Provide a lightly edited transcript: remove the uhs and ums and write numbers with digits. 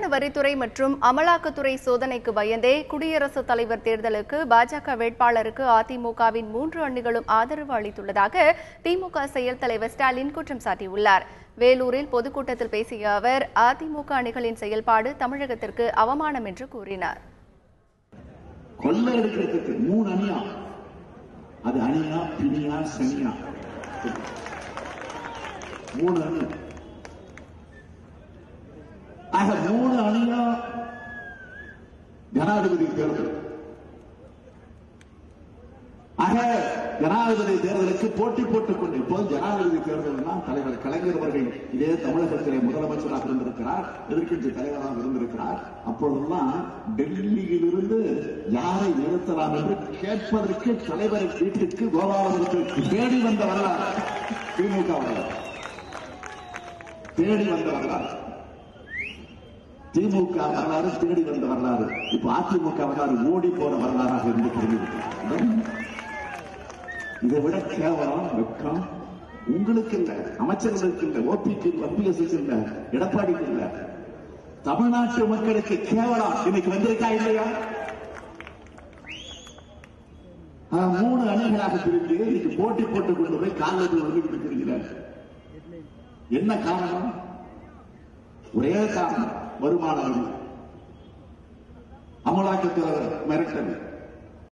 வருமான வரித்துறை மற்றும் அமலாக்கத்துறை சோதனைக்கு பயந்தே குடியரசுத் தலைவர் தேர்தலுக்கு பாஜக வேட்பாளருக்கு அதிமுகவின் 3 அணிகளும் ஆதரவு அளித்துள்ளதாக திமுக செயல் தலைவர் ஸ்டாலின் குற்றம் சாட்டியுள்ளார். வேலூரில் பொதுக்கூட்டத்தில் பேசிய அவர் அதிமுக அணிகளின் செயல்பாடு தமிழகத்திற்கு அவமானம் என்று கூறினார். கொள்ளையடிக்கிறதுக்கு 3 அணியா, அது அணியா பிணியா சனியா 3 அணி. ஆக 3 அணியா ஜனாதிபதி தேர்தல். ஆக ஜனாதிபதி தேர்தலுக்கு போட்டி போட்டுக் கொண்டு இப்போது ஜனாதிபதி தேர்தல் தலைவர் கலைஞர் அவர்கள் இதே தமிழகத்திலே முதலமைச்சராக இருந்திருக்கிறார், எதிர்க்கட்சி தலைவராக இருந்திருக்கிறார். அப்பொழுதெல்லாம் டெல்லியிலிருந்து யாரை நிறுத்தலாம் என்று கேட்பதற்கு தலைவர் வீட்டுக்கு கோபாலபுரத்திற்கு தேடி வந்த வரலாறு திமுக வரலாறு, தேடி வந்த வரலாறு. திமுக வரலாறு தேடி வந்த வரலாறு. இப்ப அதிமுக வரலாறு ஓடி போற வரலாறாக இருந்து தெரிவிக்கிறது. இதை விட கேவலம் வெக்கம் உங்களுக்கு இல்ல, அமைச்சர்களுக்கு இல்ல, ஓபிக்கு OPS இல்ல, எடப்பாடிக்கு இல்ல, தமிழ்நாட்டு மக்களுக்கு கேவலம் இன்னைக்கு வந்திருக்கா இல்லையா? 3 அணிகளாக பிரிந்து இன்னைக்கு போட்டி போட்டுக் கொண்டு போய் காலையில் வந்துகிட்டு இருக்கிறார். என்ன காரணம்? ஒரே காரணம், வருமான வரி, அமலாக்கத்துறை மிரட்டல்.